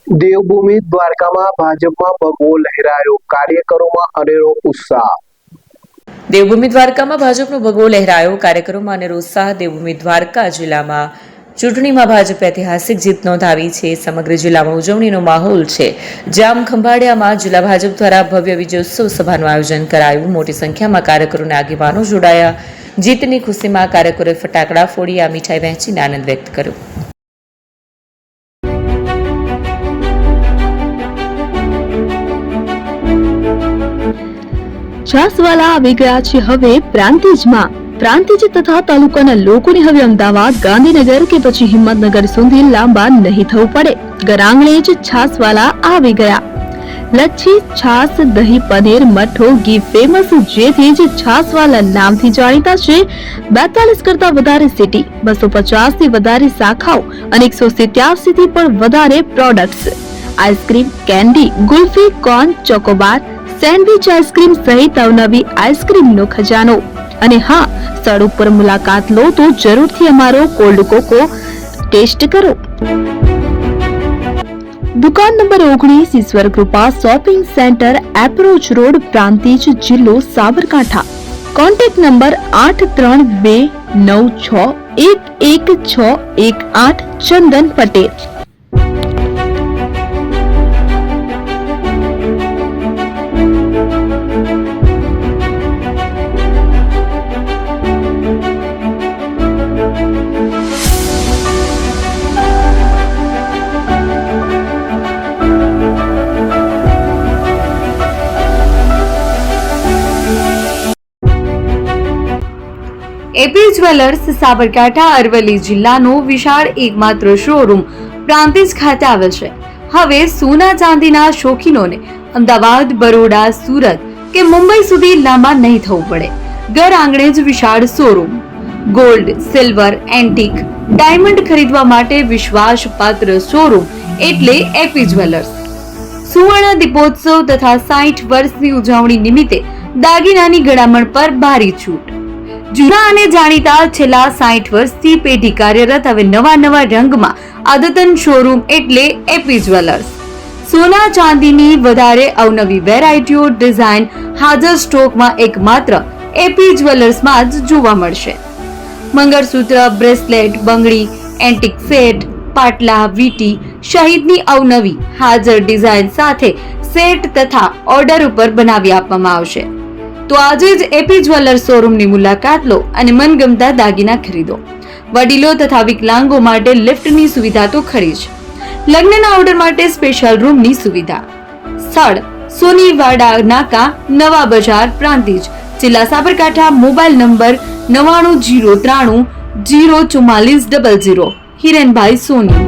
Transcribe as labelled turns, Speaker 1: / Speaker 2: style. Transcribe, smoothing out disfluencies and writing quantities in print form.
Speaker 1: દેવભૂમિ દ્વારકામાં ભાજપમાં ભગવો લહેરાયો, કાર્યકરોમાં અનેરો ઉત્સાહ।
Speaker 2: દેવભૂમિ દ્વારકામાં ભાજપનો ભગવો લહેરાયો, કાર્યકરોમાં અનેરો ઉત્સાહ। દેવભૂમિ દ્વારકા જિલ્લામાં ચૂંટણીમાં ભાજપે ઐતિહાસિક જીત નોંધાવી છે। સમગ્ર જિલ્લામાં ઉજવણીનો માહોલ છે। જામ ખંભાળિયામાં જિલ્લા ભાજપ દ્વારા ભવ્ય વિજયોત્સવ સભાનું આયોજન કરાયું। મોટી સંખ્યામાં કાર્યકરો અને આગેવાનો જોડાયા। જીતની ખુશીમાં કાર્યકરોએ ફટાકડા ફોડી આ મીઠાઈ વહેંચીને આનંદ વ્યક્ત કર્યો।
Speaker 3: છાસવાલા આવી ગયા છે હવે પ્રાંતિજમાં। પ્રાંતિજ તથા તાલુકાના લોકોને હવે અમદાવાદ, ગાંધીનગર કે પછી હિંમતનગર સુધી લાંબા નહીં થવું પડે। ઘર આંગણે જ છાસવાલા આવી ગયા। લચ્છી, છાસ, દહીં, પનીર, મઠો, ઘી ફેમસ, જેથી જ છાસવાલા નામથી જાણીતા છે। 42 કરતા વધારે સિટી, 250 થી વધારે શાખાઓ અને 187 થી પણ વધારે products. Ice cream, candy, kulfi, corn, Chocobar, sandwich ice cream સહિત અવનવી આઈસ્ક્રીમનો ખજાનો। અને હા, સ્થળ ઉપર મુલાકાત લો તો જરૂરથી અમારો કોલ્ડ કોકો ટેસ્ટ કરો। દુકાન number 19, Ishwar Krupa shopping centre, approach road, Prantij, જિલ્લો Sabarkantha. Contact number 8326111618 Chandan Patel.
Speaker 4: AP jewellers Sabarkantha Aravalli જિલ્લાનો વિશાળ એકમાત્ર શોરૂમ પ્રાંતિજ ખાતે આવેલ છે। હવે સોના ચાંદીના શોખીનોને અમદાવાદ, બરોડા, સુરત કે મુંબઈ સુધી લાંબા નહીં થવું પડે। ઘર આંગણે જ વિશાળ showroom. Gold, silver, antique, diamond ખરીદવા માટે વિશ્વાસપાત્ર શોરૂમ એટલે એપી જ્વેલર્સ। સુવર્ણ દીપોત્સવ તથા 60 વર્ષની ઉજવણી નિમિત્તે દાગીનાની ગળામણ પર ભારી છૂટ। જૂના અને જાણીતા છેલ્લા 60 વર્ષથી પેઢી કાર્યરત હવે નવા રંગમાં અદ્યતન શોરૂમ એટલે એપી જ્વેલર્સ। સોના ચાંદીની વધારે અવનવી વેરાયટીઓ, ડિઝાઇન હાજર સ્ટોકમાં એકમાત્ર એપી જ્વેલર્સમાં જ જોવા મળશે। મંગળસૂત્ર, બ્રેસલેટ, બંગડી, એન્ટિક સેટ, પાટલા, વીટી સહિતની અવનવી હાજર ડિઝાઇન સાથે સેટ તથા ઓર્ડર ઉપર બનાવી આપવામાં આવશે। તો આજે જ એપી જ્વેલર્સ શોરૂમની મુલાકાત લો અને મનગમતા દાગીના ખરીદો। વડીલો તથા વિકલાંગો માટે લિફ્ટની સુવિધા તો ખરી જ, લગ્નના ઓર્ડર માટે સ્પેશિયલ રૂમની સુવિધા। સ્થળ સોનીવાડા નાકા, નવા બજાર, પ્રાંતિજ, જિલ્લા સાબરકાંઠા। Mobile number 9903304400। હિરેનભાઈ સોની।